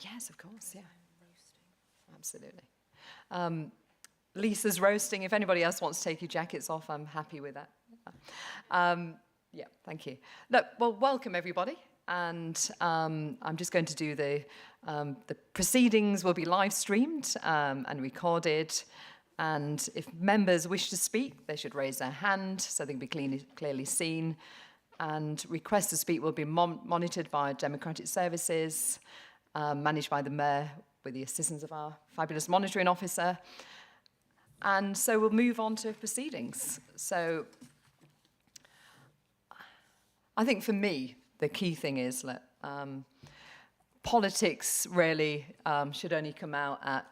Yes, of course, yeah. Absolutely. Lisa's roasting. If anybody else wants to take your jackets off, I'm happy with that. Yeah, thank you. Look, well, welcome everybody. And I'm just going to do the proceedings will be live streamed and recorded. And if members wish to speak, they should raise their hand so they can be clearly seen. And requests to speak will be monitored by Democratic Services, managed by the Mayor with the assistance of our fabulous monitoring officer. And so we'll move on to proceedings. So I think for me, the key thing is that politics really should only come out at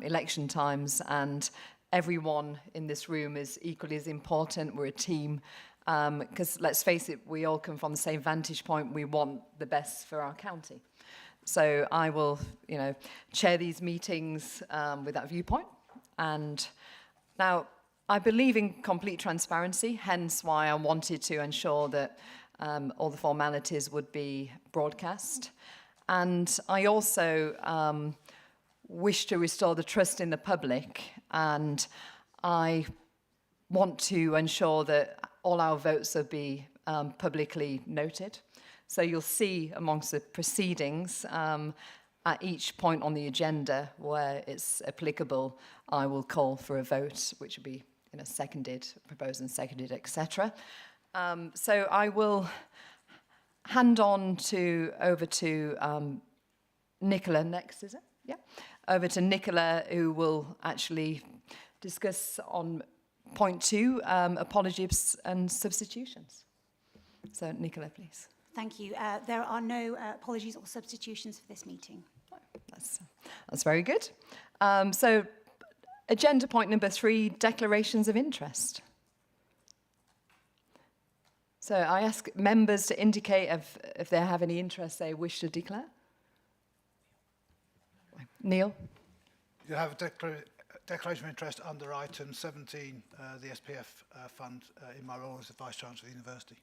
election times, and everyone in this room is equally as important. We're a team, because let's face it, we all come from the same vantage point. We want the best for our county. So I will, chair these meetings with that viewpoint. And now I believe in complete transparency, hence why I wanted to ensure that all the formalities would be broadcast. And I also wish to restore the trust in the public, and I want to ensure that all our votes will be publicly noted. So you'll see amongst the proceedings, at each point on the agenda where it's applicable, I will call for a vote, which will be seconded, proposed and seconded, etc. So I will hand on over to Nicola next, is it? Yeah. Over to Nicola, who will actually discuss on point 2, apologies and substitutions. So Nicola, please. Thank you. There are no apologies or substitutions for this meeting. That's very good. So agenda point number 3, declarations of interest. So I ask members to indicate if they have any interest they wish to declare. Neil? You have a declaration of interest under item 17, the SPF fund, in my role as the Vice Chancellor of the University.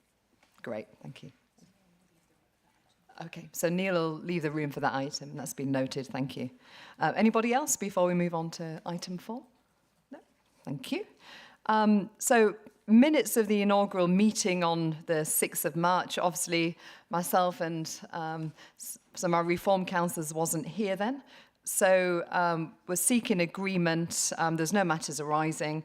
Great, thank you. Okay, so Neil will leave the room for that item, and that's been noted, thank you. Anybody else before we move on to item 4? No, thank you. So minutes of the inaugural meeting on the 6th of March, obviously myself and some of our Reform councillors wasn't here then. So we're seeking agreement, there's no matters arising,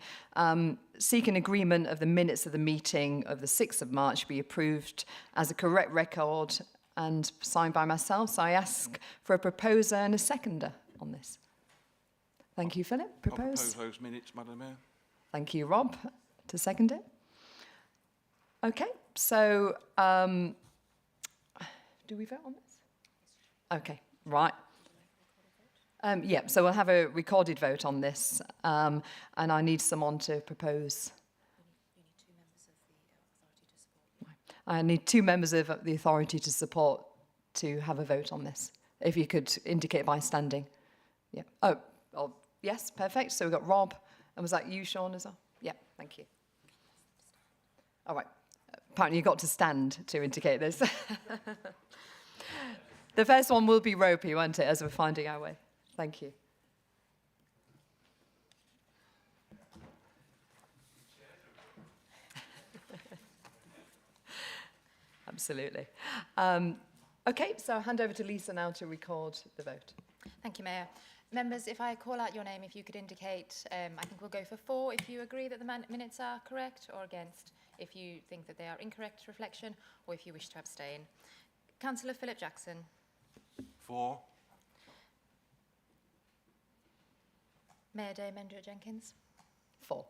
seeking agreement of the minutes of the meeting of the 6th of March be approved as a correct record and signed by myself. So I ask for a proposer and a seconder on this. Thank you, Philip. I'll propose those minutes, Madam Mayor. Thank you, Rob, to second it. Okay, so do we vote on this? Okay, right. Yeah, so we'll have a recorded vote on this, and I need someone to propose. I need 2 members of the authority to support to have a vote on this. If you could indicate by standing. Yeah. Oh, yes, perfect. So we've got Rob, and was that you, Sean, as well? Yeah, thank you. All right. Apparently you got to stand to indicate this. The first one will be ropey, won't it, as we're finding our way. Thank you. Absolutely. Okay, so I'll hand over to Lisa now to record the vote. Thank you, Mayor. Members, if I call out your name, if you could indicate, I think we'll go for 4 if you agree that the minutes are correct, or against if you think that they are incorrect reflection, or if you wish to abstain. Councillor Philip Jackson. 4. Mayor Dame Andrea Jenkins. 4.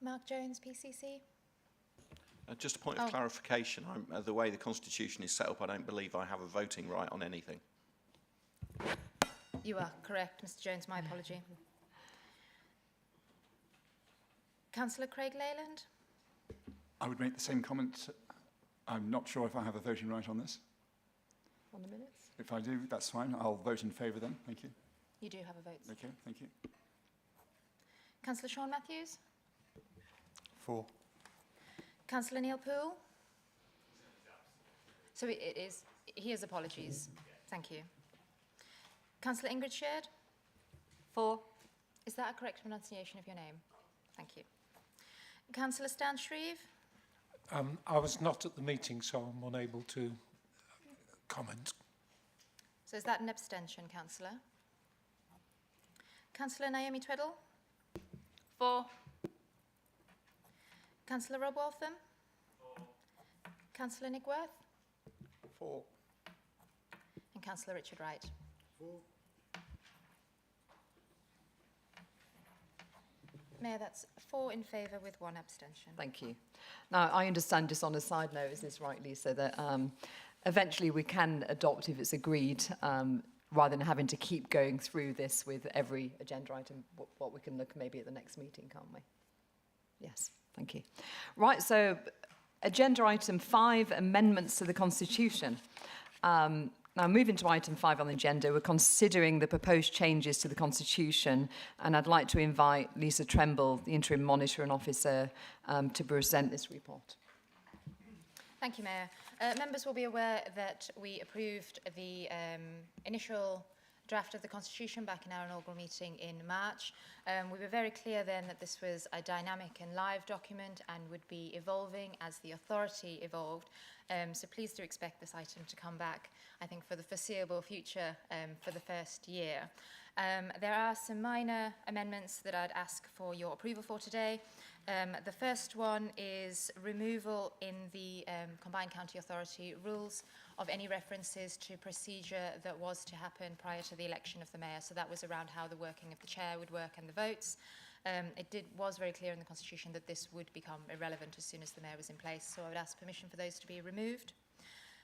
Mark Jones, PCC. Just a point of clarification, the way the Constitution is set up, I don't believe I have a voting right on anything. You are correct, Mr Jones, my apology. Councillor Craig Leyland. I would make the same comment. I'm not sure if I have a voting right on this. On the minutes? If I do, that's fine. I'll vote in favour then. Thank you. You do have a vote. Okay, thank you. Councillor Sean Matthews. 4. Councillor Neil Poole. So he has apologies. Thank you. Councillor Ingrid Sheard? For. Is that a correct pronunciation of your name? Thank you. Councillor Stan Shreve? I was not at the meeting, so I'm unable to comment. So is that an abstention, Councillor? Councillor Naomi Tweddle? For. Councillor Rob Waltham? Councillor Nick Worth? For. And Councillor Richard Wright? Mayor, that's 4 in favour with 1 abstention. Thank you. Now, I understand, just on a side note, is this right, Lisa, that eventually we can adopt if it's agreed, rather than having to keep going through this with every agenda item, what we can look maybe at the next meeting, can't we? Yes, thank you. Right, so agenda item 5, amendments to the Constitution. Now, moving to item 5 on the agenda, we're considering the proposed changes to the Constitution, and I'd like to invite Lisa Tremble, the Interim Monitor and Officer, to present this report. Thank you, Mayor. Members will be aware that we approved the initial draft of the Constitution back in our inaugural meeting in March. We were very clear then that this was a dynamic and live document and would be evolving as the authority evolved. So please do expect this item to come back, I think, for the foreseeable future for the first year. There are some minor amendments that I'd ask for your approval for today. The first one is removal in the Combined County Authority rules of any references to procedure that was to happen prior to the election of the mayor. So that was around how the working of the chair would work and the votes. It was very clear in the Constitution that this would become irrelevant as soon as the mayor was in place. So I would ask permission for those to be removed.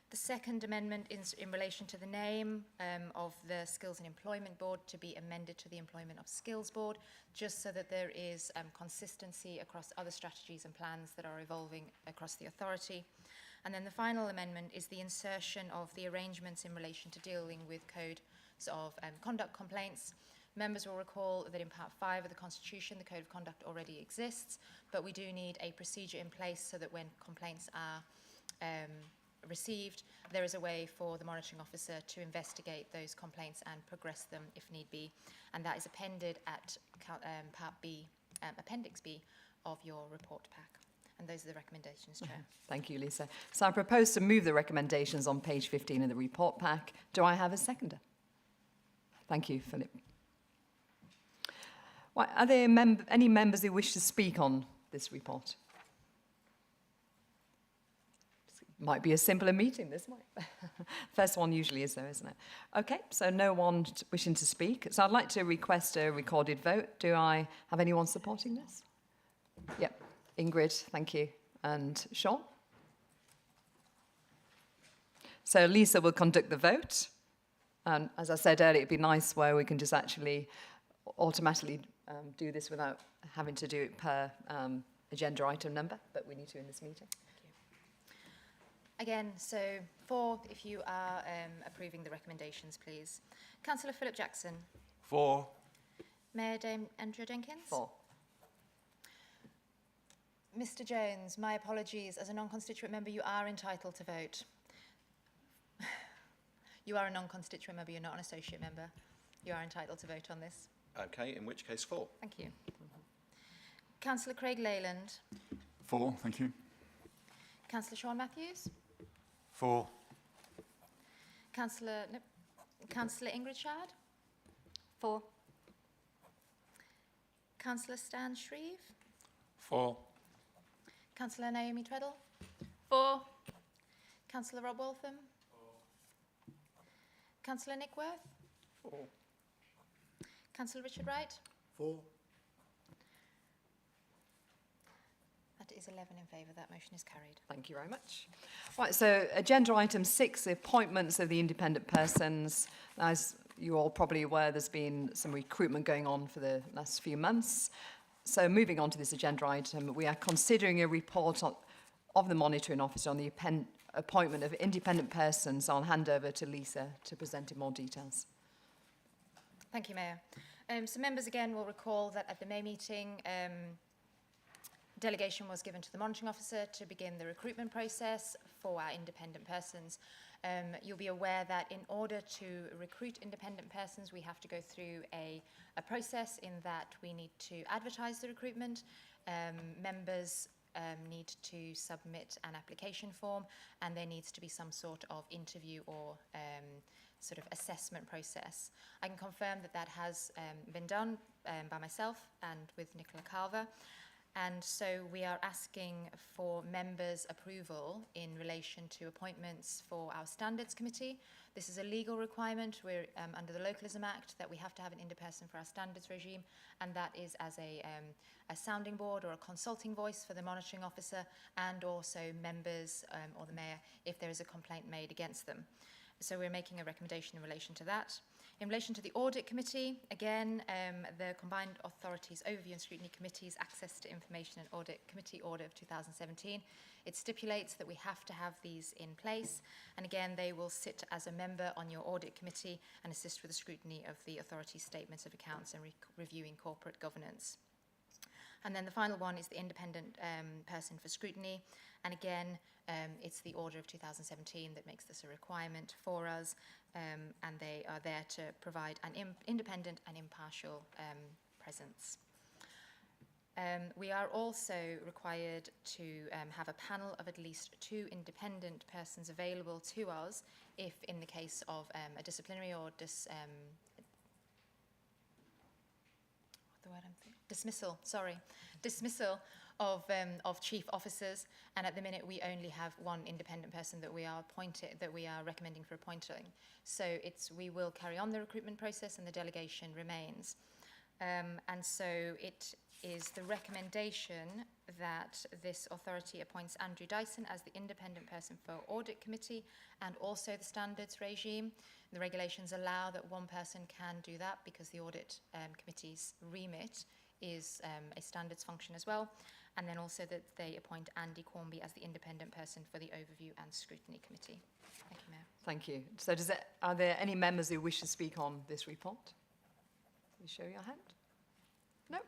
The second amendment is in relation to the name of the Skills and Employment Board to be amended to the Employment of Skills Board, just so that there is consistency across other strategies and plans that are evolving across the authority. And then the final amendment is the insertion of the arrangements in relation to dealing with codes of conduct complaints. Members will recall that in Part 5 of the Constitution, the Code of Conduct already exists, but we do need a procedure in place so that when complaints are received, there is a way for the monitoring officer to investigate those complaints and progress them if need be. And that is appended at Part B, Appendix B of your report pack. And those are the recommendations, Chair. Thank you, Lisa. So I propose to move the recommendations on page 15 of the report pack. Do I have a seconder? Thank you, Philip. Right, are there any members who wish to speak on this report? Might be a simpler meeting, this might. First one usually is though, isn't it? Okay, so no one wishing to speak. So I'd like to request a recorded vote. Do I have anyone supporting this? Yep, Ingrid, thank you. And Sean? So Lisa will conduct the vote. And as I said earlier, it'd be nice where we can just actually automatically do this without having to do it per agenda item number, but we need to in this meeting. Again, so 4, if you are approving the recommendations, please. Councillor Philip Jackson. For. Mayor Dame Andrea Jenkins. 4. Mr Jones, my apologies. As a non-constituent member, you are entitled to vote. You are a non-constituent member, you're not an associate member. You are entitled to vote on this. Okay, in which case 4. Thank you. Councillor Craig Leyland. For. Thank you. Councillor Sean Matthews. For. Councillor Ingrid Shard. 4. Councillor Stan Shreve. For. Councillor Naomi Tweddle. 4. Councillor Rob Waltham. Councillor Nick Worth. 4. Councillor Richard Wright. 4. That is 11 in favour. That motion is carried. Thank you very much. Right, so agenda item 6, the appointments of the independent persons. As you're all probably aware, there's been some recruitment going on for the last few months. So moving on to this agenda item, we are considering a report of the monitoring officer on the appointment of independent persons. I'll hand over to Lisa to present in more details. Thank you, Mayor. So members again will recall that at the May meeting, delegation was given to the monitoring officer to begin the recruitment process for our independent persons. You'll be aware that in order to recruit independent persons, we have to go through a process in that we need to advertise the recruitment. Members need to submit an application form, and there needs to be some sort of interview or sort of assessment process. I can confirm that that has been done by myself and with Nicola Carver. And so we are asking for members' approval in relation to appointments for our Standards Committee. This is a legal requirement. We're under the Localism Act that we have to have an independent person for our standards regime, and that is as a sounding board or a consulting voice for the monitoring officer and also members or the mayor if there is a complaint made against them. So we're making a recommendation in relation to that. In relation to the Audit Committee, again, the Combined Authorities Overview and Scrutiny Committee's Access to Information and Audit Committee Order of 2017. It stipulates that we have to have these in place. And again, they will sit as a member on your Audit Committee and assist with the scrutiny of the authority's statements of accounts and reviewing corporate governance. And then the final one is the independent person for scrutiny. And again, it's the order of 2017 that makes this a requirement for us. And they are there to provide an independent and impartial presence. We are also required to have a panel of at least 2 independent persons available to us if in the case of a disciplinary or dismissal of chief officers, and at the minute we only have 1 independent person that we are recommending for appointing. So we will carry on the recruitment process and the delegation remains. And so it is the recommendation that this authority appoints Andrew Dyson as the independent person for Audit Committee and also the standards regime. The regulations allow that 1 person can do that because the Audit Committee's remit is a standards function as well. And then also that they appoint Andy Cornby as the independent person for the Overview and Scrutiny Committee. Thank you, Mayor. Thank you. So are there any members who wish to speak on this report? You show your hand? No?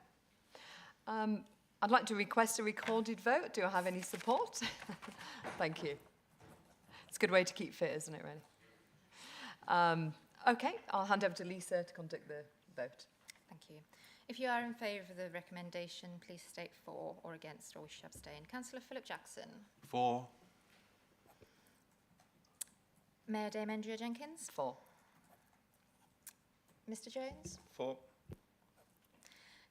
I'd like to request a recorded vote. Do I have any support? Thank you. It's a good way to keep fit, isn't it, really? Okay, I'll hand over to Lisa to conduct the vote. Thank you. If you are in favour of the recommendation, please state for or against or wish to abstain. Councillor Philip Jackson. For. Mayor Dame Andrea Jenkins. For. Mr Jones. For.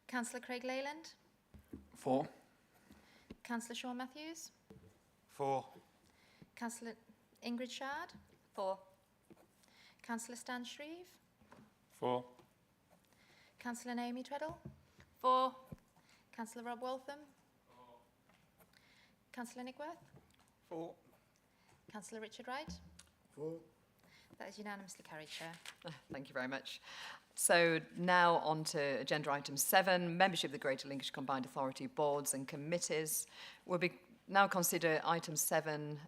Councillor Craig Leyland. For. Councillor Sean Matthews. For. Councillor Ingrid Shard. For. Councillor Stan Shreve. For. Councillor Naomi Treadle. For. Councillor Rob Waltham. Councillor Nick Worth. For. Councillor Richard Wright. For. That is unanimously carried, Chair. Thank you very much. So now on to agenda item 7, membership of the Greater Lincolnshire Combined Authority boards and committees. We'll now consider item 7.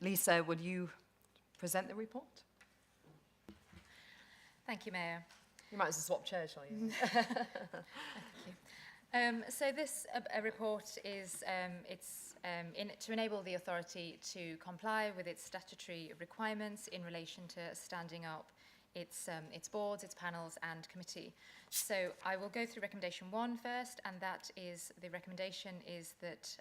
Lisa, will you present the report? Thank you, Mayor. You might as well swap chairs, shall you? Thank you. So this report is to enable the authority to comply with its statutory requirements in relation to standing up its boards, its panels and committee. So I will go through recommendation 1 first, and that is the recommendation is that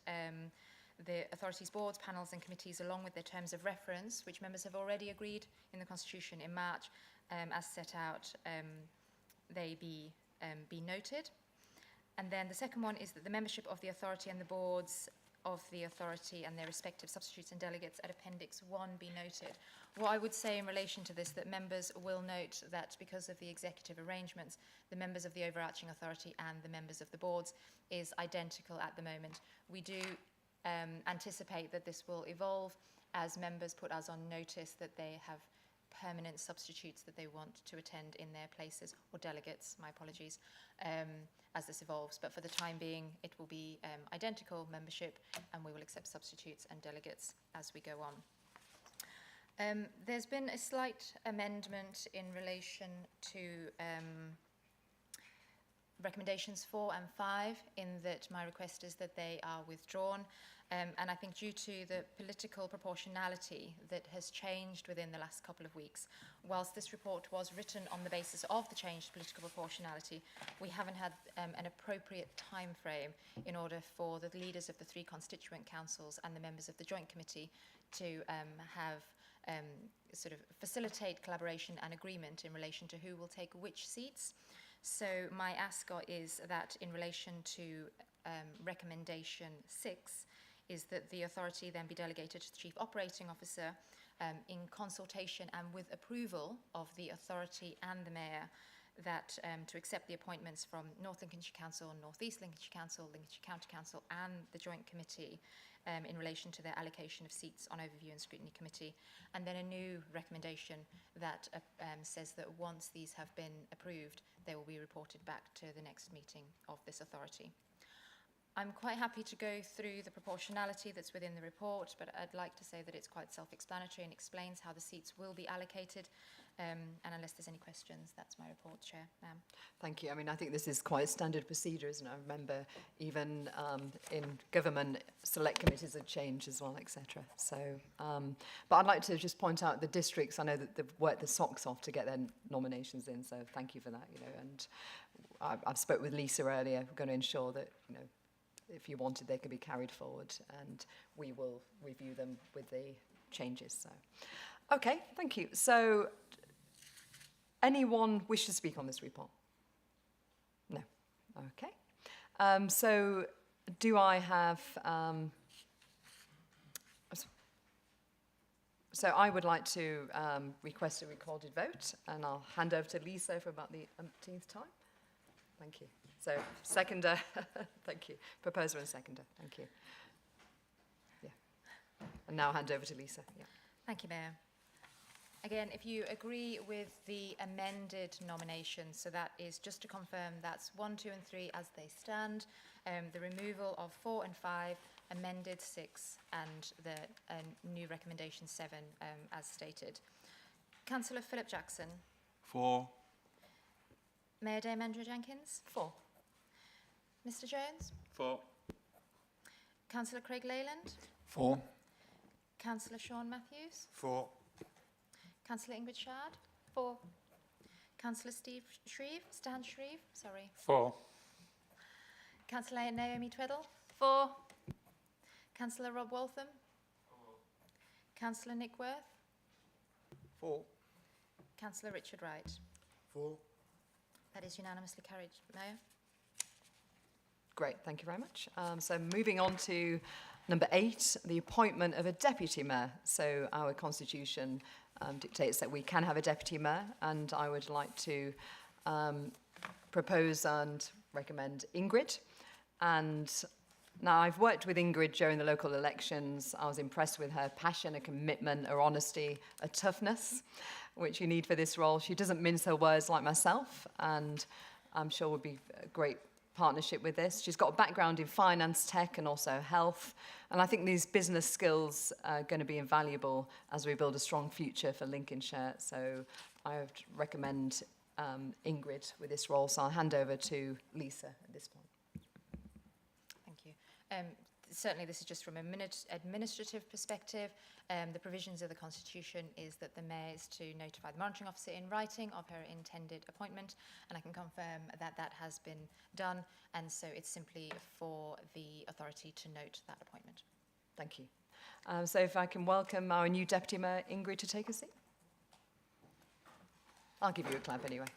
the authority's boards, panels and committees, along with their terms of reference, which members have already agreed in the Constitution in March, as set out, they be noted. And then the second one is that the membership of the authority and the boards of the authority and their respective substitutes and delegates at Appendix 1 be noted. What I would say in relation to this, that members will note that because of the executive arrangements, the members of the overarching authority and the members of the boards is identical at the moment. We do anticipate that this will evolve as members put us on notice that they have permanent substitutes that they want to attend in their places, or delegates, my apologies, as this evolves. But for the time being, it will be identical membership, and we will accept substitutes and delegates as we go on. There's been a slight amendment in relation to recommendations 4 and 5, in that my request is that they are withdrawn. And I think due to the political proportionality that has changed within the last couple of weeks, whilst this report was written on the basis of the changed political proportionality, we haven't had an appropriate time frame in order for the leaders of the 3 constituent councils and the members of the joint committee to have sort of facilitate collaboration and agreement in relation to who will take which seats. So my ask is that in relation to recommendation 6, is that the authority then be delegated to the Chief Operating Officer in consultation and with approval of the authority and the Mayor, that to accept the appointments from North Lincolnshire Council, North East Lincolnshire Council, Lincolnshire County Council and the Joint Committee in relation to their allocation of seats on Overview and Scrutiny Committee. And then a new recommendation that says that once these have been approved, they will be reported back to the next meeting of this authority. I'm quite happy to go through the proportionality that's within the report, but I'd like to say that it's quite self-explanatory and explains how the seats will be allocated. And unless there's any questions, that's my report, Chair. Ma'am. Thank you. I mean, I think this is quite standard procedure, isn't it? I remember even in government, select committees have changed as well, etc. So, but I'd like to just point out the districts. I know that they've worked their socks off to get their nominations in, so thank you for that. You know, and I've spoke with Lisa earlier. We're going to ensure that, you know, if you wanted, they could be carried forward, and we will review them with the changes. So, okay, thank you. So, anyone wish to speak on this report? No. Okay. So, do I have? So, I would like to request a recorded vote, and I'll hand over to Lisa for about the umpteenth time. Thank you. So, seconder, thank you. Proposer and seconder, thank you. Yeah. And now hand over to Lisa. Yeah. Thank you, Mayor. Again, if you agree with the amended nominations, so that is just to confirm that's 1, 2 and 3 as they stand, the removal of 4 and 5, amended 6 and the new recommendation 7 as stated. Councillor Philip Jackson. 4. Mayor Dame Andrea Jenkins. 4. Mr Jones. 4. Councillor Craig Leyland. 4. Councillor Sean Matthews. 4. Councillor Ingrid Shard. 4. Councillor Stan Shreve. 4. Councillor Naomi Tweddle. 4. Councillor Rob Waltham. 4. Councillor Nick Worth. 4. Councillor Richard Wright. 4. That is unanimously carried, Mayor. Great, thank you very much. So moving on to number 8, the appointment of a deputy mayor. So our constitution dictates that we can have a deputy mayor, and I would like to propose and recommend Ingrid. And now I've worked with Ingrid during the local elections. I was impressed with her passion, her commitment, her honesty, her toughness, which you need for this role. She doesn't mince her words like myself, and I'm sure would be a great partnership with this. She's got a background in finance, tech, and also health. And I think these business skills are going to be invaluable as we build a strong future for Lincolnshire. So I would recommend Ingrid with this role. So I'll hand over to Lisa at this point. Thank you. Certainly, this is just from an administrative perspective. The provisions of the Constitution is that the Mayor is to notify the monitoring officer in writing of her intended appointment, and I can confirm that that has been done, and so it's simply for the authority to note that appointment. Thank you. So if I can welcome our new Deputy Mayor, Ingrid, to take a seat. I'll give you a clap anyway.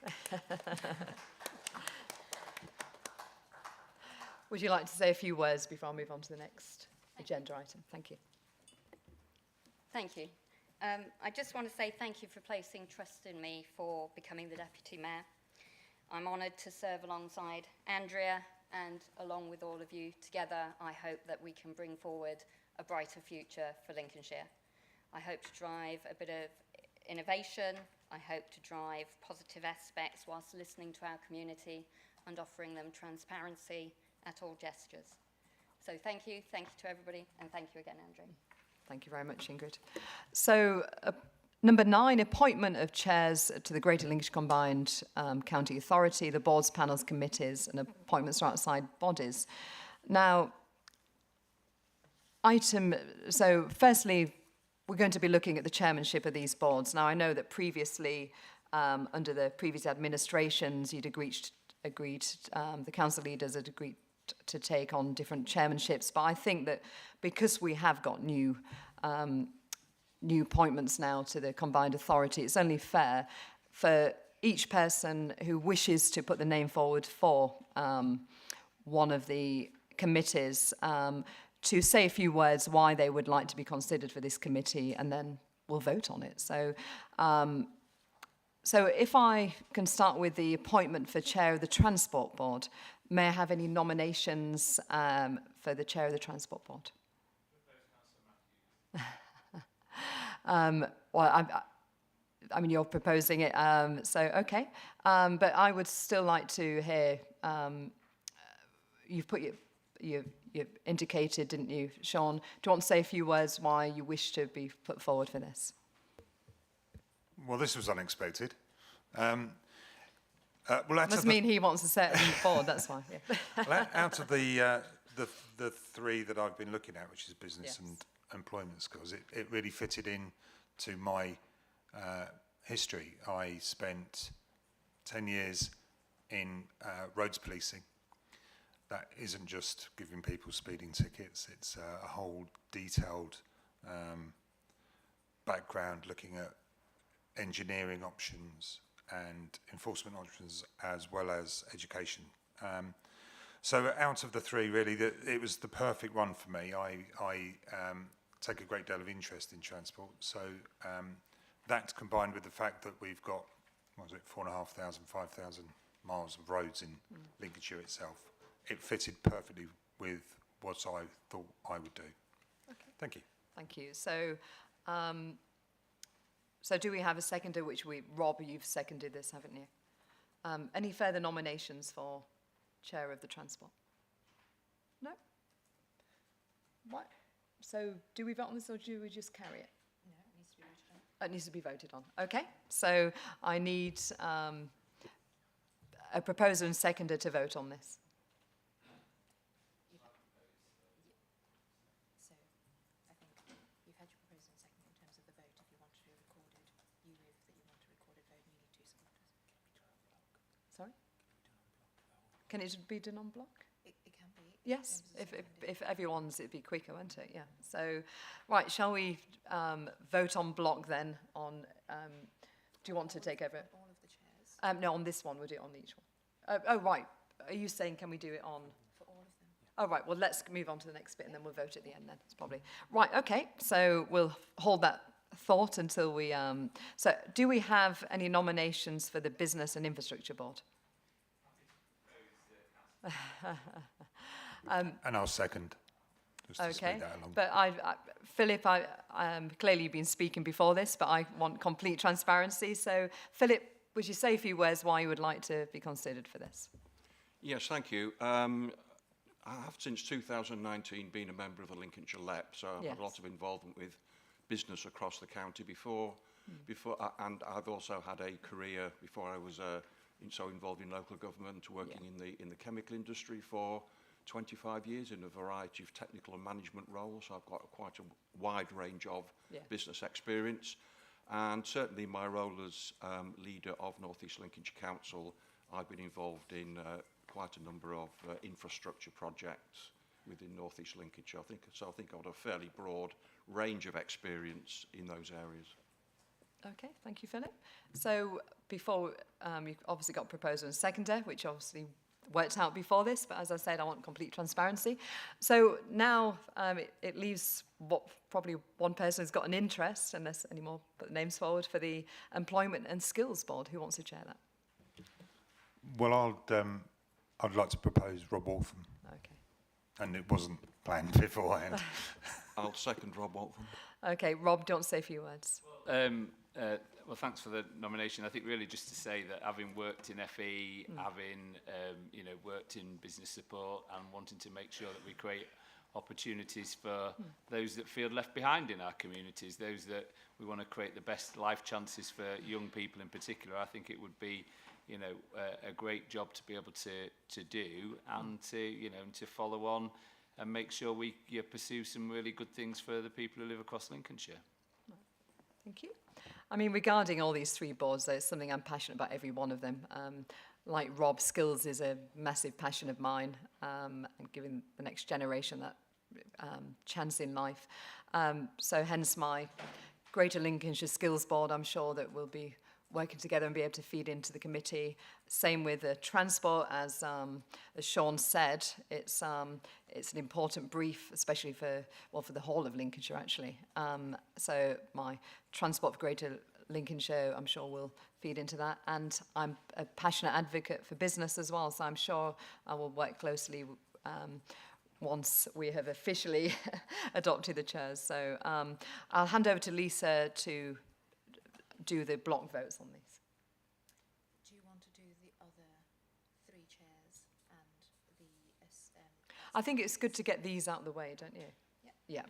Would you like to say a few words before I move on to the next agenda item? Thank you. Thank you. I just want to say thank you for placing trust in me for becoming the Deputy Mayor. I'm honoured to serve alongside Andrea, and along with all of you together, I hope that we can bring forward a brighter future for Lincolnshire. I hope to drive a bit of innovation. I hope to drive positive aspects whilst listening to our community and offering them transparency at all gestures. So thank you to everybody, and thank you again, Andrea. Thank you very much, Ingrid. So Number 9, appointment of chairs to the Greater Lincolnshire Combined County Authority, the boards, panels, committees, and appointments to outside bodies. Now, so firstly, we're going to be looking at the chairmanship of these boards. Now, I know that previously, under the previous administrations, you'd agreed, the council leaders had agreed to take on different chairmanships, but I think that because we have got new appointments now to the combined authority, it's only fair for each person who wishes to put the name forward for one of the committees to say a few words why they would like to be considered for this committee, and then we'll vote on it. So, so if I can start with the appointment for chair of the Transport Board, may I have any nominations for the chair of the Transport Board? Well, I mean, you're proposing it, so okay. But I would still like to hear, you've indicated, didn't you, Sean? Do you want to say a few words why you wish to be put forward for this? Well, this was unexpected. Well, Must mean he wants to set it forward, that's why. Yeah. well, out of the 3 that I've been looking at, which is business and employment skills, it really fitted in to my history. I spent 10 years in roads policing. That isn't just giving people speeding tickets, it's a whole detailed background looking at engineering options and enforcement options as well as education. So out of the 3, really, it was the perfect one for me. I take a great deal of interest in transport, so that combined with the fact that we've got, 4,500, 5,000 miles of roads in Lincolnshire itself, it fitted perfectly with what I thought I would do. Okay. Thank you. Thank you. So, so do we have a seconder, Rob, you've seconded this, haven't you? Any further nominations for chair of the transport? No? What? So do we vote on this or do we just carry it? No, it needs to be voted on. It needs to be voted on. Okay. So I need a proposer and seconder to vote on this. So I think you've had your proposal and second in terms of the vote. If you want to be recorded, you move that you want a recorded vote and you need 2 supporters. Sorry? Can it be done on block? It can be. Yes, if everyone's, it'd be quicker, won't it? Yeah. So, right, shall we vote on block then? On, do you want to take over? All of the chairs. No, on this one, we'll do it on each one. Oh, right. Are you saying can we do it on? For all of them. Oh, right. Well, let's move on to the next bit and then we'll vote at the end then. It's probably right. Okay. So we'll hold that thought until we. So, do we have any nominations for the Business and Infrastructure Board? And I'll second. Just to Okay, speed that along. but Philip, clearly you've been speaking before this, but I want complete transparency. So, Philip, would you say a few words why you would like to be considered for this? Yes, thank you. I have since 2019 been a member of the Lincolnshire LEP, so I've had a lot of involvement with business across the county before, and I've also had a career before I was involved in local government, working in the chemical industry for 25 years in a variety of technical and management roles. So I've got quite a wide range of business experience, and certainly my role as leader of North East Lincolnshire Council, I've been involved in quite a number of infrastructure projects within North East Lincolnshire. I think I've got a fairly broad range of experience in those areas. Okay, thank you, Philip. So before, you've obviously got proposer and seconder, which obviously worked out before this, but as I said, I want complete transparency. So now it leaves what probably one person has got an interest, unless any more put names forward, for the Employment and Skills Board. Who wants to chair that? Well, I'd like to propose Rob Waltham, Okay. and it wasn't planned beforehand. I'll second Rob Waltham. Okay, Rob, do you want to say a few words? Well, thanks for the nomination. I think really just to say that having worked in FE, having worked in business support, and wanting to make sure that we create opportunities for those that feel left behind in our communities, those that we want to create the best life chances for young people in particular. I think it would be, you know, a great job to be able to do, and to, you know, to follow on and make sure we pursue some really good things for the people who live across Lincolnshire. Thank you. I mean, regarding all these three boards, there's something I'm passionate about every one of them. Like Rob, skills is a massive passion of mine, and giving the next generation that chance in life. So hence my Greater Lincolnshire Skills Board. I'm sure that we'll be working together and be able to feed into the committee. Same with the transport, as Sean said, it's an important brief, especially for the whole of Lincolnshire actually. So my transport for Greater Lincolnshire, I'm sure, will feed into that. And I'm a passionate advocate for business as well, so I'm sure I will work closely once we have officially adopted the chairs. So I'll hand over to Lisa to do the block votes on these. Do you want to do the other three chairs and the I think it's good to get these out of the way, don't you? Yeah.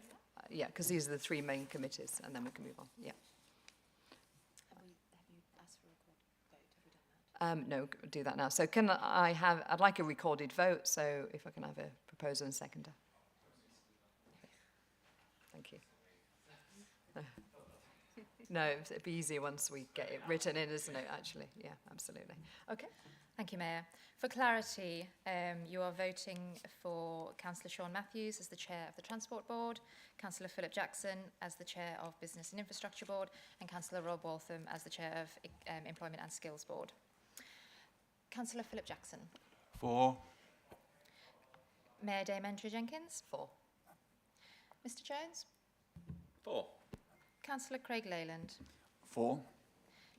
Yeah, because these are the three main committees, and then we can move on. Yeah. Have you asked for a recorded vote? Have we done that? No, do that now. So I'd like a recorded vote, so if I can have a proposer and seconder. Thank you. No, it'd be easier once we get it written in, isn't it, actually? Yeah, absolutely. Okay. Thank you, Mayor. For clarity, you are voting for Councillor Sean Matthews as the Chair of the Transport Board, Councillor Philip Jackson as the Chair of Business and Infrastructure Board, and Councillor Rob Waltham as the Chair of Employment and Skills Board. Councillor Philip Jackson. For. Mayor Dame Andrea Jenkins. For. Mr Jones. For. Councillor Craig Leyland. For.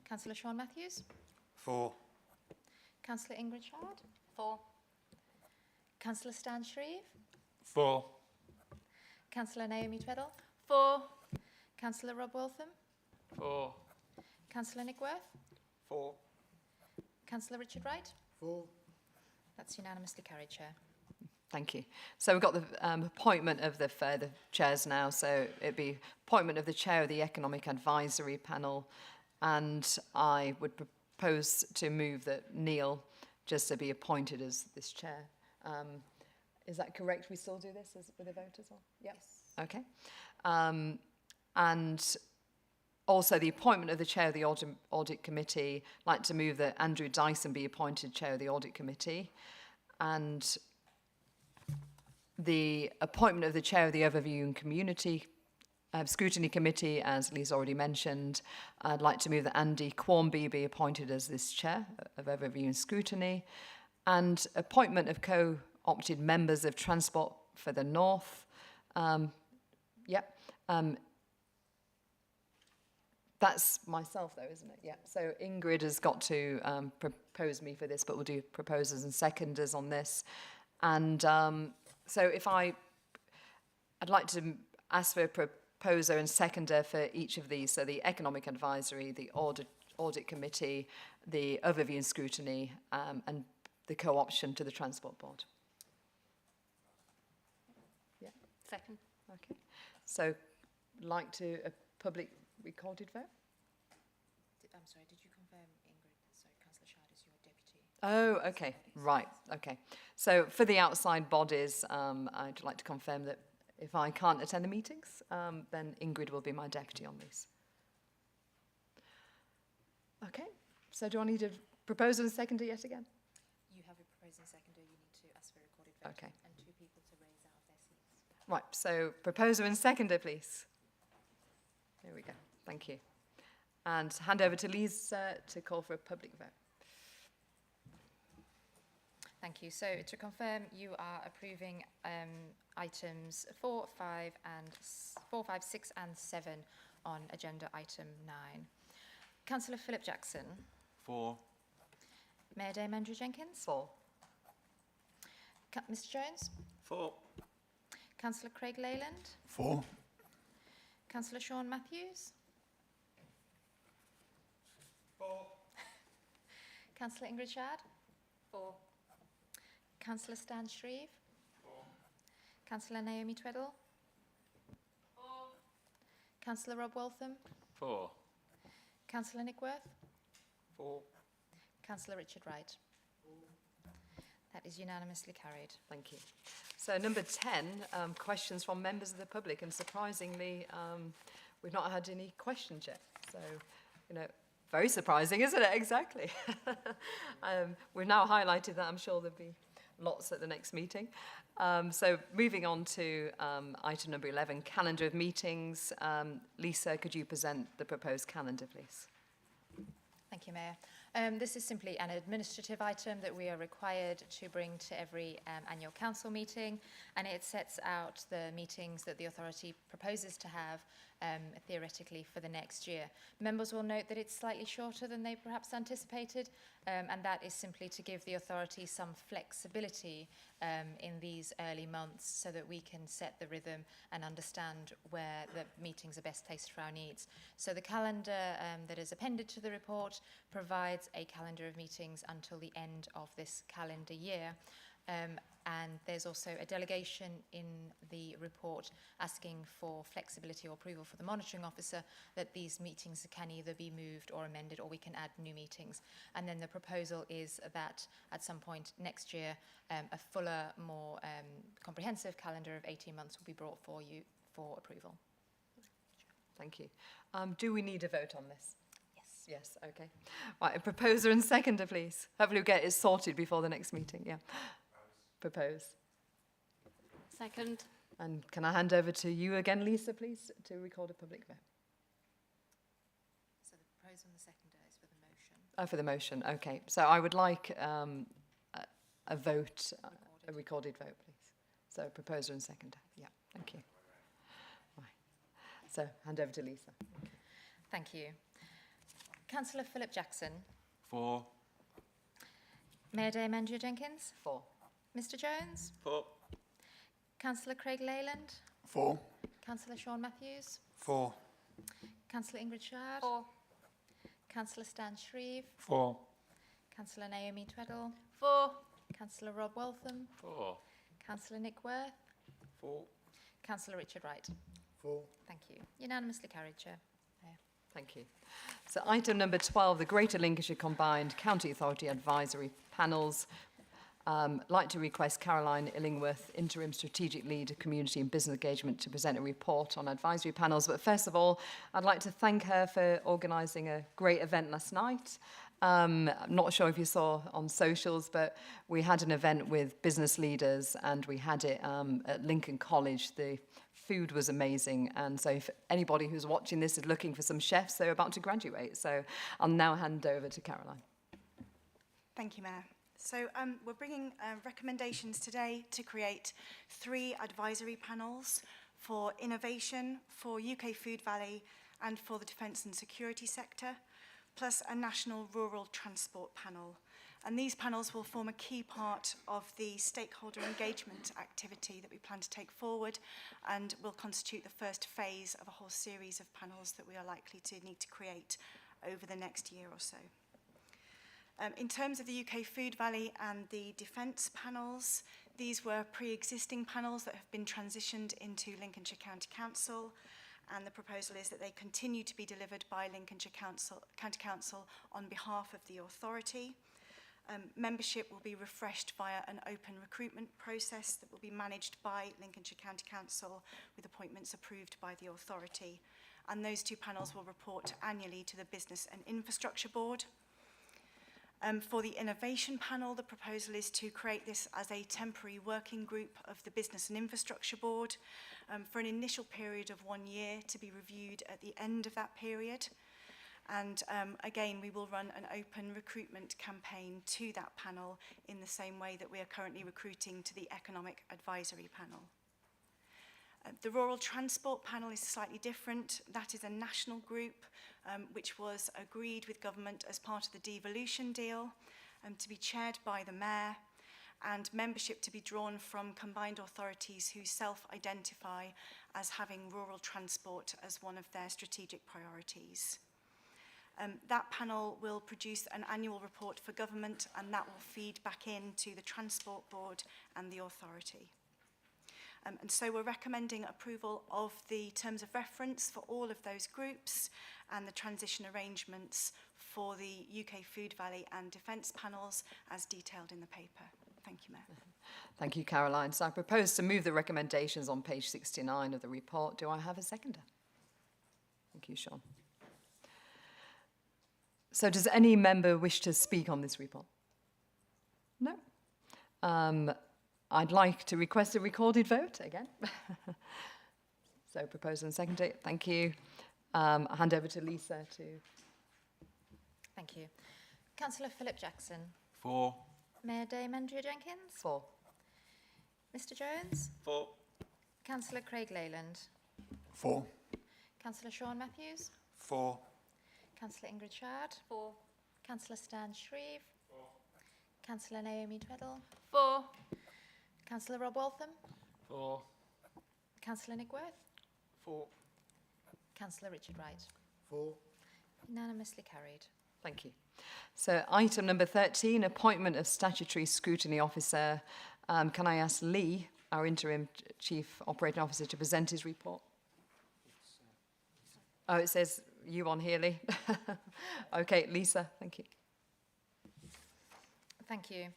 Councillor Sean Matthews. For. Councillor Ingrid Shard. For. Councillor Stan Shreve. For. Councillor Naomi Tweddle. For. Councillor Rob Waltham. For. Councillor Nick Worth. For. Councillor Richard Wright. For. That's unanimously carried, Chair. Thank you. So we've got the appointment of the further chairs now. So it'd be appointment of the chair of the Economic Advisory Panel, and I would propose to move that Neil just to be appointed as this chair. Is that correct? We still do this with a vote as well? Yep. Yes. Okay. And also the appointment of the chair of the Audit Committee. I'd like to move that Andrew Dyson be appointed chair of the Audit Committee, and the appointment of the chair of the Overview and Community Scrutiny Committee, as Lee's already mentioned. I'd like to move that Andy Quarmby be appointed as this chair of Overview and Scrutiny, and appointment of co-opted members of Transport for the North. That's myself, though, isn't it? Yeah. So Ingrid has got to propose me for this, but we'll do proposers and seconders on this. And so I'd like to ask for a proposer and seconder for each of these. So the Economic Advisory, the Audit Committee, the Overview and Scrutiny, and the co-option to the Transport Board. Yeah. Second. Okay. So like to a public recorded vote? I'm sorry, did you confirm, Ingrid? Sorry, Councillor Shard is your deputy. Oh, okay. Right. Okay. So for the outside bodies, I'd like to confirm that if I can't attend the meetings, then Ingrid will be my deputy on these. Okay. So do I need a proposer and seconder yet again? You have a proposing seconder, you need to ask for a recorded vote. Okay. And 2 people to raise out of their seats. Right. So proposer and seconder, please. There we go. Thank you. And hand over to Lise to call for a public vote. Thank you. So to confirm, you are approving items 4, 5, 6 and 7 on agenda item 9. Councillor Philip Jackson. For. Mayor Dame Andrew Jenkins. For. Mr Jones. For. Councillor Craig Leyland. For. Councillor Sean Matthews. For. Councillor Ingrid Shard. For. Councillor Stan Shreve. For. Councillor Naomi Tweddle? 4. Councillor Rob Waltham? 4. Councillor Nick Worth? 4. Councillor Richard Wright? 4. That is unanimously carried. Thank you. So number 10, questions from members of the public, and surprisingly, we've not had any questions yet. So, very surprising, isn't it? Exactly. We've now highlighted that. I'm sure there'll be lots at the next meeting. So moving on to item number 11, calendar of meetings. Lisa, could you present the proposed calendar, please? Thank you, Mayor. This is simply an administrative item that we are required to bring to every annual council meeting, and it sets out the meetings that the authority proposes to have theoretically for the next year. Members will note that it's slightly shorter than they perhaps anticipated, and that is simply to give the authority some flexibility in these early months so that we can set the rhythm and understand where the meetings are best placed for our needs. So the calendar that is appended to the report provides a calendar of meetings until the end of this calendar year. And there's also a delegation in the report asking for flexibility or approval for the monitoring officer that these meetings can either be moved or amended, or we can add new meetings. And then the proposal is that at some point next year, a fuller, more comprehensive calendar of 18 months will be brought for you for approval. Thank you. Do we need a vote on this? Yes. Yes, okay. Right, a proposer and seconder, please. Hopefully we'll get it sorted before the next meeting, yeah. Propose. Second. And can I hand over to you again, Lisa, please, to record a public vote? So the proposal and the seconder is for the motion. Oh, for the motion, okay. So I would like a vote, a recorded vote, please. So proposer and seconder, yeah, thank you. Right. So hand over to Lisa. Thank you. Councillor Philip Jackson. 4. Mayor Dame Andrea Jenkins. 4. Mr Jones. 4. Councillor Craig Leyland. 4. Councillor Sean Matthews. 4. Councillor Ingrid Shard. 4. Councillor Stan Shreve. 4. Councillor Naomi Tweddle. 4. Councillor Rob Waltham. 4. Councillor Nick Worth. 4. Councillor Richard Wright. 4. Thank you. Unanimously carried, Chair. Thank you. So item number 12, the Greater Lincolnshire Combined County Authority Advisory Panels. Like to request Caroline Illingworth, Interim Strategic Lead, Community and Business Engagement, to present a report on advisory panels. But first of all, I'd like to thank her for organising a great event last night. I'm not sure if you saw on socials, but we had an event with business leaders, and we had it at Lincoln College. The food was amazing, and so if anybody who's watching this is looking for some chefs, they're about to graduate. So I'll now hand over to Caroline. Thank you, Mayor. So we're bringing recommendations today to create 3 advisory panels for innovation, for UK Food Valley, and for the defence and security sector, plus a national rural transport panel. And these panels will form a key part of the stakeholder engagement activity that we plan to take forward, and will constitute the first phase of a whole series of panels that we are likely to need to create over the next year or so. In terms of the UK Food Valley and the defence panels, these were pre-existing panels that have been transitioned into Lincolnshire County Council, and the proposal is that they continue to be delivered by Lincolnshire County Council on behalf of the authority. Membership will be refreshed via an open recruitment process that will be managed by Lincolnshire County Council with appointments approved by the authority. And those 2 panels will report annually to the Business and Infrastructure Board. For the innovation panel, the proposal is to create this as a temporary working group of the Business and Infrastructure Board for an initial period of 1 year to be reviewed at the end of that period. And again, we will run an open recruitment campaign to that panel in the same way that we are currently recruiting to the Economic Advisory Panel. The Rural Transport Panel is slightly different. That is a national group which was agreed with government as part of the devolution deal, to be chaired by the Mayor, and membership to be drawn from combined authorities who self-identify as having rural transport as one of their strategic priorities. That panel will produce an annual report for government, and that will feed back into the Transport Board and the authority. And so we're recommending approval of the terms of reference for all of those groups and the transition arrangements for the UK Food Valley and Defence panels as detailed in the paper. Thank you, Mayor. Thank you, Caroline. So I propose to move the recommendations on page 69 of the report. Do I have a seconder? Thank you, Sean. So does any member wish to speak on this report? No? I'd like to request a recorded vote again. So propose and second it. Thank you. I'll hand over to Lisa to... Thank you. Councillor Philip Jackson. For. Mayor Dame Andrea Jenkins. 4. Mr Jones. For. Councillor Craig Leyland. 4. Councillor Sean Matthews. 4. Councillor Ingrid Shard. 4. Councillor Stan Shreve. 4. Councillor Naomi Tweddle. 4. Councillor Rob Waltham. 4. Councillor Nick Worth. 4. Councillor Richard Wright. 4. Unanimously carried. Thank you. So item number 13, appointment of statutory scrutiny officer. Can I ask Lee, our interim chief operating officer, to present his report? Oh, it says you on here, Lee. Okay, Lisa, thank you. Thank you.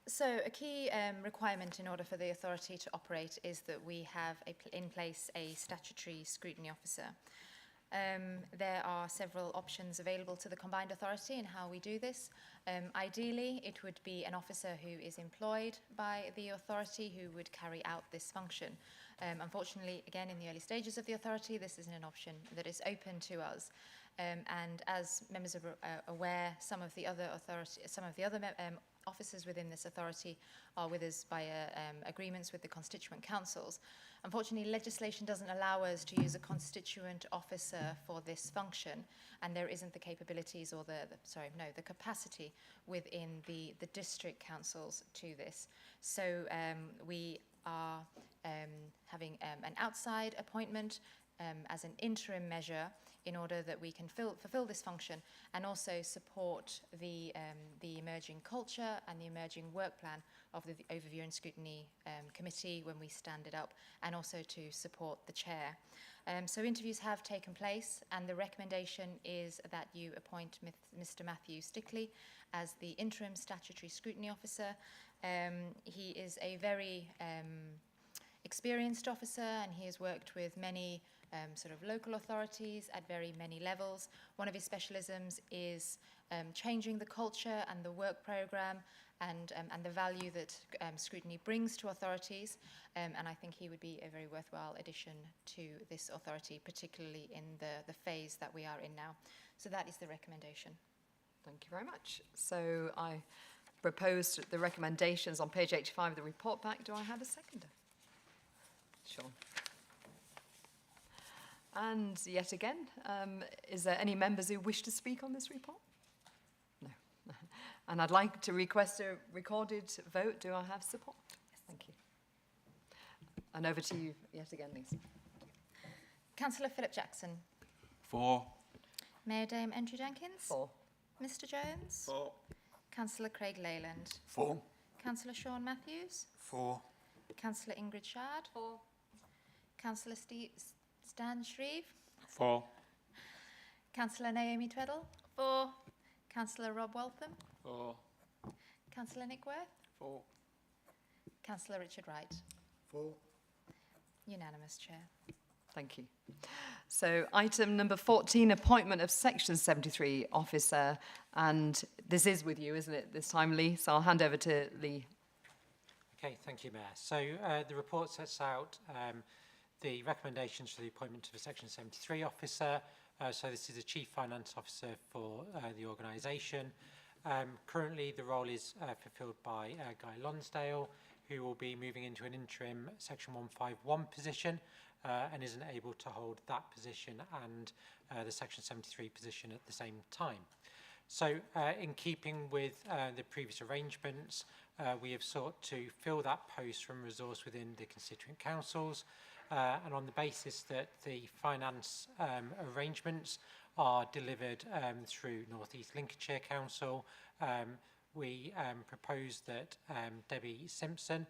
So a key requirement in order for the authority to operate is that we have in place a statutory scrutiny officer. There are several options available to the combined authority in how we do this. Ideally, it would be an officer who is employed by the authority who would carry out this function. Unfortunately, again, in the early stages of the authority, this isn't an option that is open to us. And as members are aware, some of the other officers within this authority are with us via agreements with the constituent councils. Unfortunately, legislation doesn't allow us to use a constituent officer for this function, and there isn't the capabilities or the capacity within the district councils to this. So we are having an outside appointment as an interim measure in order that we can fulfill this function and also support the emerging culture and the emerging work plan of the Overview and Scrutiny Committee when we stand it up, and also to support the chair. So interviews have taken place, and the recommendation is that you appoint Mr. Matthew Stickley as the interim statutory scrutiny officer. He is a very experienced officer, and he has worked with many sort of local authorities at very many levels. One of his specialisms is changing the culture and the work programme and the value that scrutiny brings to authorities. And I think he would be a very worthwhile addition to this authority, particularly in the phase that we are in now. So that is the recommendation. Thank you very much. So I proposed the recommendations on page 85 of the report pack. Do I have a seconder? Sure. And yet again, is there any members who wish to speak on this report? No. And I'd like to request a recorded vote. Do I have support? Yes. Thank you. And over to you yet again, Lisa. Councillor Philip Jackson. 4. Mayor Dame Andrea Jenkins. 4. Mr Jones. 4. Councillor Craig Leyland. 4. Councillor Sean Matthews. 4. Councillor Ingrid Shard. 4. Councillor Stan Shreve. 4. Councillor Naomi Tweddle. 4. Councillor Rob Waltham. 4. Councillor Nick Worth. 4. Councillor Richard Wright. 4. Unanimous, Chair. Thank you. So item number 14, appointment of Section 73 officer. And this is with you, isn't it, this time, Lee? So I'll hand over to Lee. Okay, thank you, Mayor. So the report sets out the recommendations for the appointment of a Section 73 officer. So this is the Chief Finance Officer for the organisation. Currently, the role is fulfilled by Guy Lonsdale, who will be moving into an interim Section 151 position and isn't able to hold that position and the Section 73 position at the same time. So in keeping with the previous arrangements, we have sought to fill that post from resource within the constituent councils, and on the basis that the finance arrangements are delivered through North East Lincolnshire Council, we propose that Debbie Simpson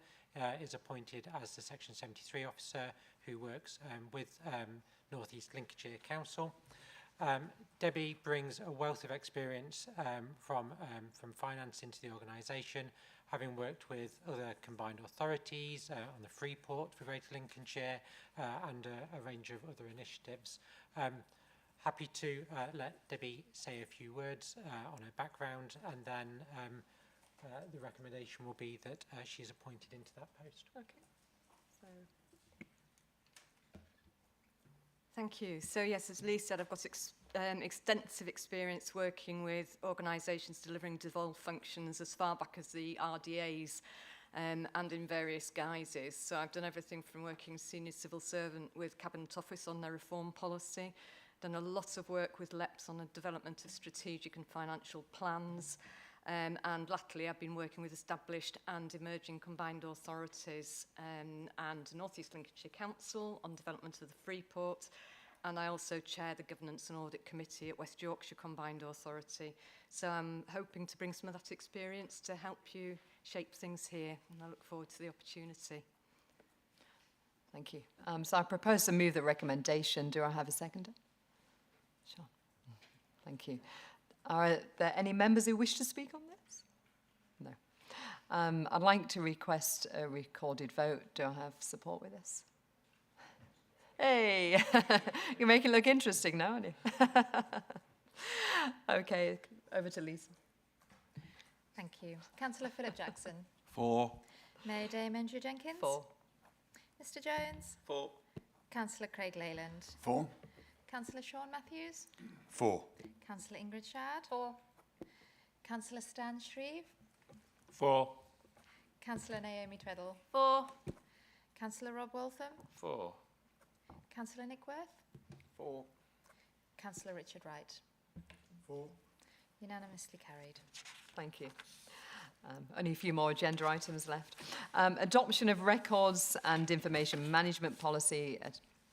is appointed as the Section 73 officer who works with North East Lincolnshire Council. Debbie brings a wealth of experience from finance into the organisation, having worked with other combined authorities on the Freeport for Greater Lincolnshire and a range of other initiatives. Happy to let Debbie say a few words on her background, and then the recommendation will be that she is appointed into that post. Okay. So. Thank you. So yes, as Lee said, I've got extensive experience working with organisations delivering devolved functions as far back as the RDAs and in various guises. So I've done everything from working senior civil servant with Cabinet Office on their reform policy, done a lot of work with LEPs on the development of strategic and financial plans, and latterly I've been working with established and emerging combined authorities and North East Lincolnshire Council on development of the Freeport, and I also chair the Governance and Audit Committee at West Yorkshire Combined Authority. So I'm hoping to bring some of that experience to help you shape things here, and I look forward to the opportunity. Thank you. So I propose to move the recommendation. Do I have a seconder? Sure. Thank you. Are there any members who wish to speak on this? No. I'd like to request a recorded vote. Do I have support with this? Hey, you're making it look interesting now, aren't you? Okay, over to Lisa. Thank you. Councillor Philip Jackson. For. Mayor Dame Andrew Jenkins. For. Mr Jones. For. Councillor Craig Leyland. For. Councillor Sean Matthews. For. Councillor Ingrid Shard. For. Councillor Stan Shreve. For. Councillor Naomi Tweddle. For. Councillor Rob Waltham. For. Councillor Nick Worth. For. Councillor Richard Wright. For. Unanimously carried. Thank you. Only a few more agenda items left. Adoption of records and information management policy,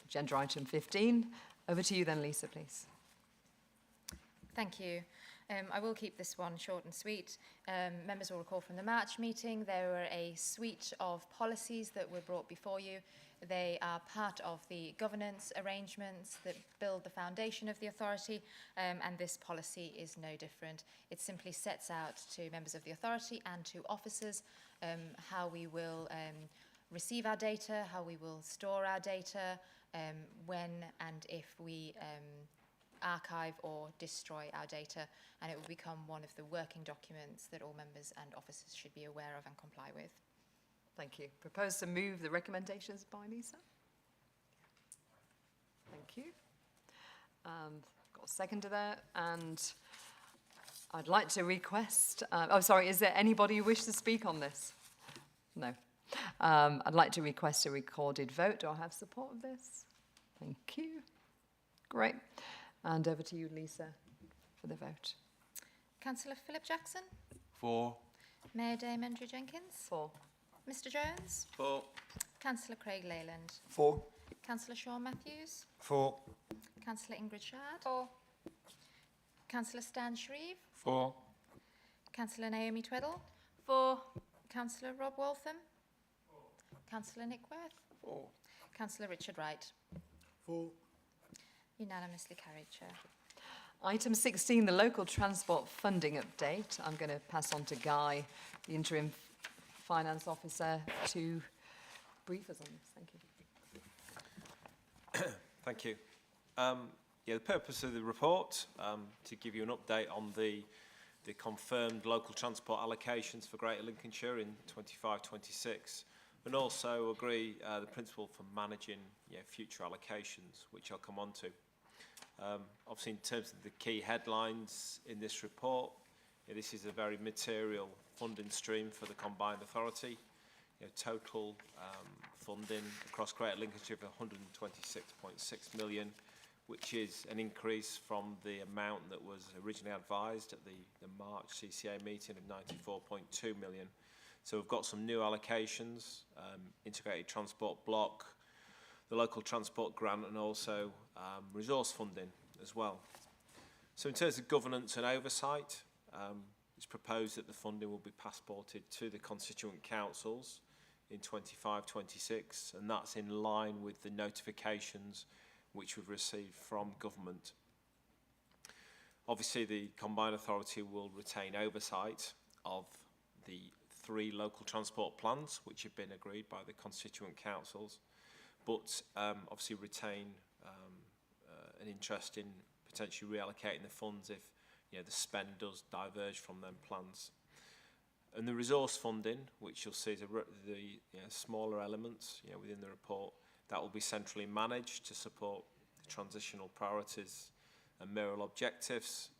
agenda item 15. Over to you then, Lisa, please. Thank you. I will keep this one short and sweet. Members will recall from the March meeting, there were a suite of policies that were brought before you. They are part of the governance arrangements that build the foundation of the authority, and this policy is no different. It simply sets out to members of the authority and to officers how we will receive our data, how we will store our data, when and if we archive or destroy our data, and it will become one of the working documents that all members and officers should be aware of and comply with. Thank you. Propose to move the recommendations by Lisa. Thank you. Got a seconder there, and I'd like to request, is there anybody who wishes to speak on this? No. I'd like to request a recorded vote. Do I have support of this? Thank you. Great. And over to you, Lisa, for the vote. Councillor Philip Jackson. For. Mayor Dame Andrew Jenkins. For. Mr Jones. For. Councillor Craig Leyland. For. Councillor Sean Matthews. For. Councillor Ingrid Shard. For. Councillor Stan Shreve. For. Councillor Naomi Tweddle. For. Councillor Rob Waltham. Councillor Nick Worth. For. Councillor Richard Wright. For. Unanimously carried, Chair. Item 16, the local transport funding update. I'm going to pass on to Guy, the interim finance officer, to brief us on this. Thank you. Thank you. The purpose of the report, to give you an update on the confirmed local transport allocations for Greater Lincolnshire in 25-26, and also agree the principle for managing future allocations, which I'll come on to. Obviously, in terms of the key headlines in this report, this is a very material funding stream for the combined authority. Total funding across Greater Lincolnshire of 126.6 million, which is an increase from the amount that was originally advised at the March CCA meeting of 94.2 million. So we've got some new allocations, integrated transport block, the local transport grant, and also resource funding as well. So in terms of governance and oversight, it's proposed that the funding will be passported to the constituent councils in 25-26, and that's in line with the notifications which we've received from government. Obviously, the Combined Authority will retain oversight of the 3 local transport plans which have been agreed by the constituent councils, but obviously retain an interest in potentially reallocating the funds if the spend does diverge from them plans. And the resource funding, which you'll see is the smaller elements within the report, that will be centrally managed to support the transitional priorities and mayoral objectives,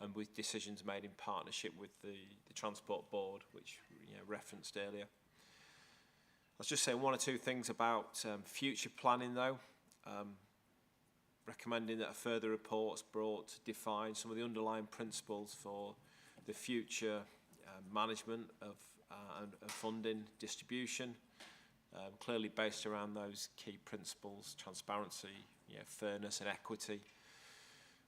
and with decisions made in partnership with the Transport Board, which referenced earlier. I was just saying 1 or 2 things about future planning though. Recommending that a further report's brought to define some of the underlying principles for the future management of funding distribution, clearly based around those key principles: transparency, fairness and equity.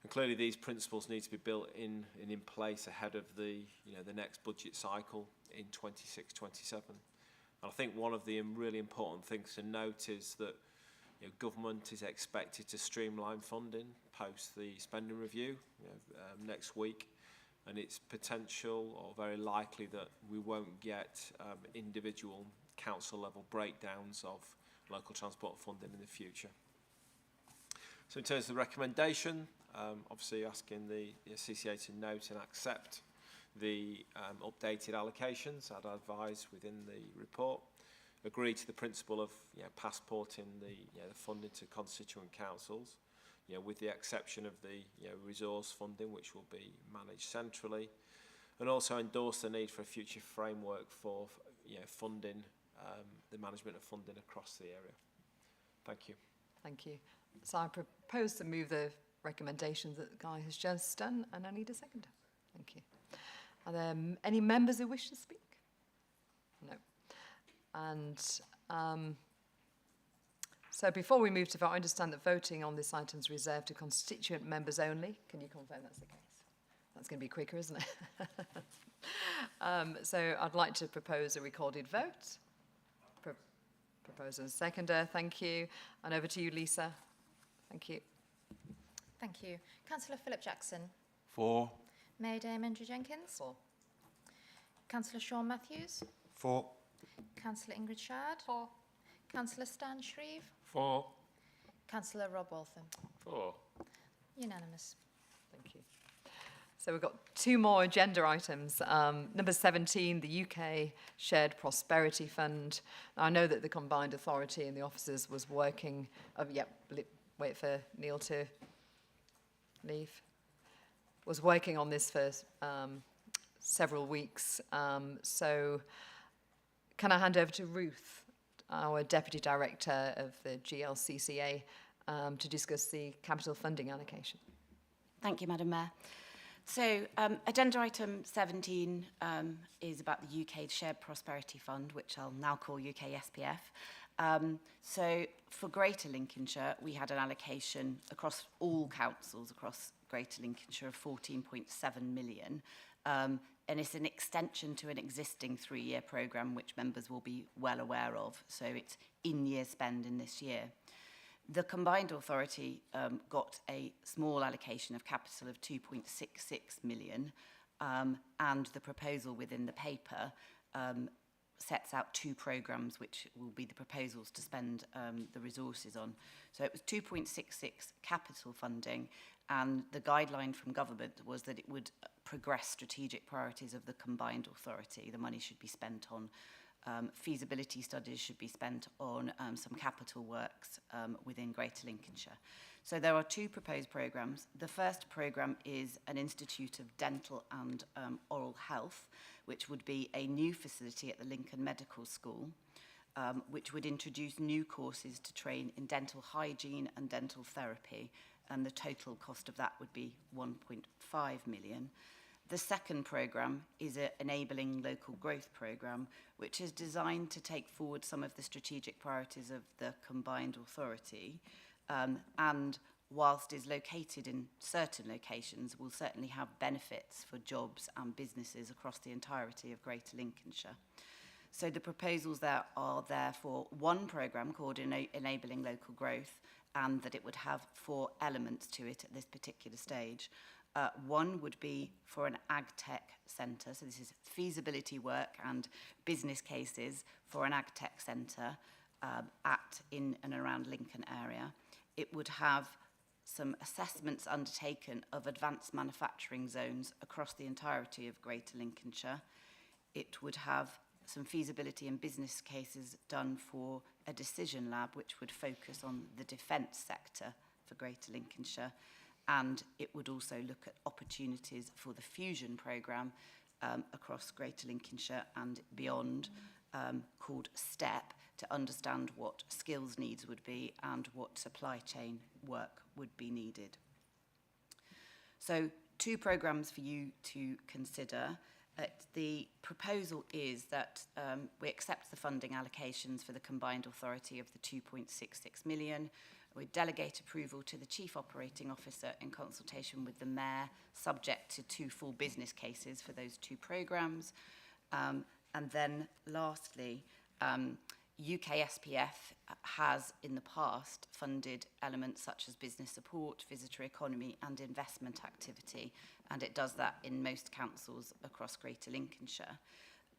And clearly these principles need to be built in place ahead of the next budget cycle in 26-27. And I think one of the really important things to note is that government is expected to streamline funding post the spending review next week, and it's potential or very likely that we won't get individual council level breakdowns of local transport funding in the future. So in terms of the recommendation, obviously asking the CCA to note and accept the updated allocations I'd advise within the report, agree to the principle of passporting the funding to constituent councils, with the exception of the resource funding, which will be managed centrally, and also endorse the need for a future framework for funding, the management of funding across the area. Thank you. Thank you. So I propose to move the recommendations that Guy has just done, and I need a seconder. Thank you. Are there any members who wish to speak? No. And so before we move to vote, I understand that voting on this item is reserved to constituent members only. Can you confirm that's the case? That's going to be quicker, isn't it? So I'd like to propose a recorded vote. Proposer and seconder, thank you. And over to you, Lisa. Thank you. Thank you. Councillor Philip Jackson. 4. Mayor Dame Andrew Jenkins. 4. Councillor Sean Matthews. 4. Councillor Ingrid Shard. 4. Councillor Stan Shreve. 4. Councillor Rob Waltham. 4. Unanimous. Thank you. So we've got 2 more agenda items. Number 17, the UK Shared Prosperity Fund. Now, I know that the Combined Authority and the officers was working, wait for Neil to leave, was working on this for several weeks. So can I hand over to Ruth, our Deputy Director of the GLCCA, to discuss the capital funding allocation? Thank you, Madam Mayor. So agenda item 17 is about the UK Shared Prosperity Fund, which I'll now call UK SPF. So for Greater Lincolnshire, we had an allocation across all councils across Greater Lincolnshire of 14.7 million. And it's an extension to an existing 3-year programme, which members will be well aware of. So it's in-year spend in this year. The Combined Authority got a small allocation of capital of 2.66 million, and the proposal within the paper sets out 2 programmes which will be the proposals to spend the resources on. So it was 2.66 capital funding, and the guideline from government was that it would progress strategic priorities of the Combined Authority. The money should be spent on feasibility studies, should be spent on some capital works within Greater Lincolnshire. So there are 2 proposed programmes. The first programme is an Institute of Dental and Oral Health, which would be a new facility at the Lincoln Medical School, which would introduce new courses to train in dental hygiene and dental therapy, and the total cost of that would be 1.5 million. The second programme is an Enabling Local Growth programme, which is designed to take forward some of the strategic priorities of the Combined Authority, and whilst is located in certain locations, will certainly have benefits for jobs and businesses across the entirety of Greater Lincolnshire. So the proposals there are there for one programme called Enabling Local Growth, and that it would have 4 elements to it at this particular stage. One would be for an ag tech centre, so this is feasibility work and business cases for an ag tech centre in and around Lincoln area. It would have some assessments undertaken of advanced manufacturing zones across the entirety of Greater Lincolnshire. It would have some feasibility and business cases done for a decision lab, which would focus on the defence sector for Greater Lincolnshire. And it would also look at opportunities for the fusion programme across Greater Lincolnshire and beyond, called STEP, to understand what skills needs would be and what supply chain work would be needed. So 2 programmes for you to consider. The proposal is that we accept the funding allocations for the combined authority of the 2.66 million. We delegate approval to the Chief Operating Officer in consultation with the Mayor, subject to 2 full business cases for those 2 programmes. And then lastly, UK SPF has in the past funded elements such as business support, visitor economy and investment activity, and it does that in most councils across Greater Lincolnshire.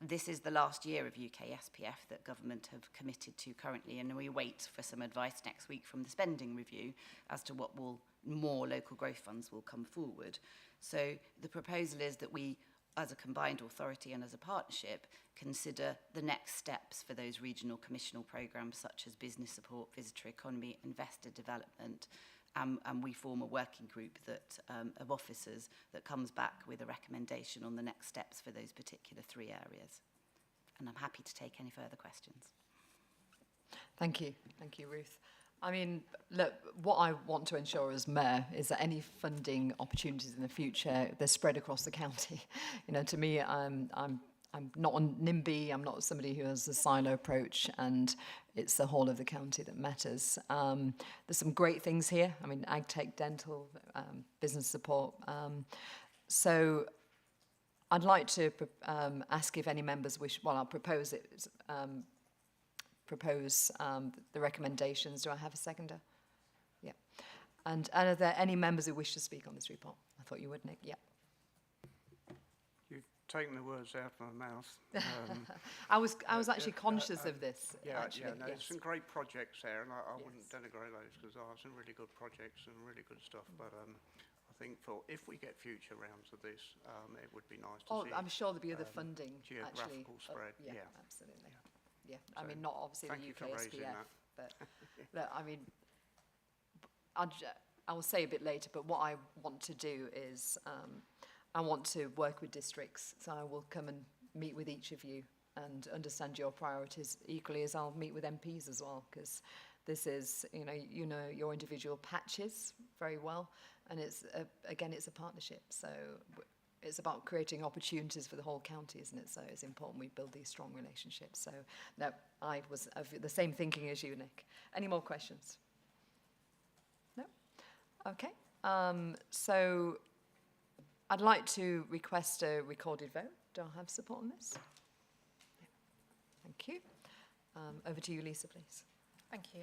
This is the last year of UK SPF that government have committed to currently, and we wait for some advice next week from the spending review as to what more local growth funds will come forward. So the proposal is that we, as a combined authority and as a partnership, consider the next steps for those regional commissional programmes such as business support, visitor economy, investor development, and we form a working group that of officers that comes back with a recommendation on the next steps for those particular 3 areas. And I'm happy to take any further questions. Thank you, Ruth. I mean, look, what I want to ensure as Mayor is that any funding opportunities in the future, they're spread across the county. You know, to me, I'm not a NIMBY, I'm not somebody who has a silo approach, and it's the whole of the county that matters. There's some great things here. I mean, ag tech, dental, business support. So I'd like to ask if any members wish, well, I'll propose it, the recommendations. Do I have a seconder? Yeah. And are there any members who wish to speak on this report? I thought you would, Nick. Yeah. You've taken the words out of my mouth. I was actually conscious of this. Yeah, actually, no, yes. there's some great projects there, and I wouldn't denigrate those because there are some really good projects and really good stuff. But I think if we get future rounds of this, it would be nice to see. I'm sure there'll be other funding. Geographical actually. spread. Yeah, absolutely. Yeah, So I mean, not obviously thank the you for UK raising SPF, that. but look, I mean, I will say a bit later, but what I want to do is I want to work with districts, so I will come and meet with each of you and understand your priorities equally as I'll meet with MPs as well, because this is, you know your individual patches very well, and it's again, it's a partnership, so it's about creating opportunities for the whole county, isn't it? So it's important we build these strong relationships. So no, I was of the same thinking as you, Nick. Any more questions? No? Okay. So I'd like to request a recorded vote. Do I have support on this? Yeah. Thank you. Over to you, Lisa, please. Thank you.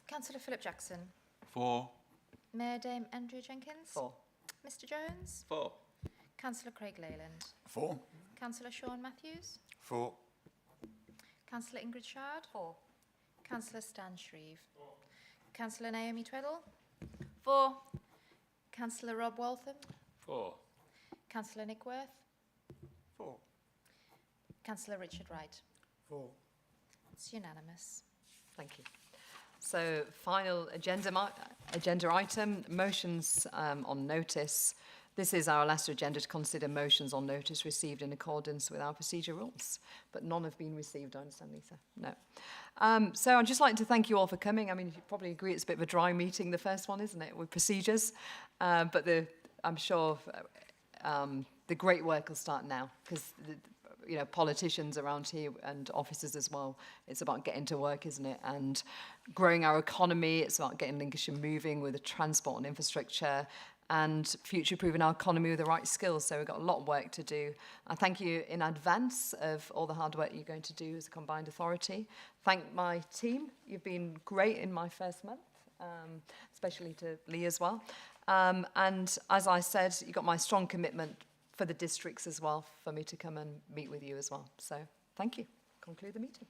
Councillor Philip Jackson. 4. Mayor Dame Andrea Jenkins. 4. Mr Jones. 4. Councillor Craig Leyland. 4. Councillor Sean Matthews. 4. Councillor Ingrid Shard. 4. Councillor Stan Shreve. 4. Councillor Naomi Tweddle. 4. Councillor Rob Waltham. 4. Councillor Nick Worth. 4. Councillor Richard Wright. 4. It's unanimous. Thank you. So final agenda item, motions on notice. This is our last agenda to consider motions on notice received in accordance with our procedure rules, but none have been received, I understand, Lisa? No. So I'd just like to thank you all for coming. I mean, you probably agree it's a bit of a dry meeting, the first one, isn't it, with procedures? But I'm sure the great work will start now, because politicians around here and officers as well, it's about getting to work, isn't it? And growing our economy, it's about getting Lincolnshire moving with the transport and infrastructure, and future-proofing our economy with the right skills. So we've got a lot of work to do. I thank you in advance of all the hard work you're going to do as a combined authority. Thank my team. You've been great in my first month, especially to Lee as well. And as I said, you got my strong commitment for the districts as well, for me to come and meet with you as well. So thank you. Conclude the meeting.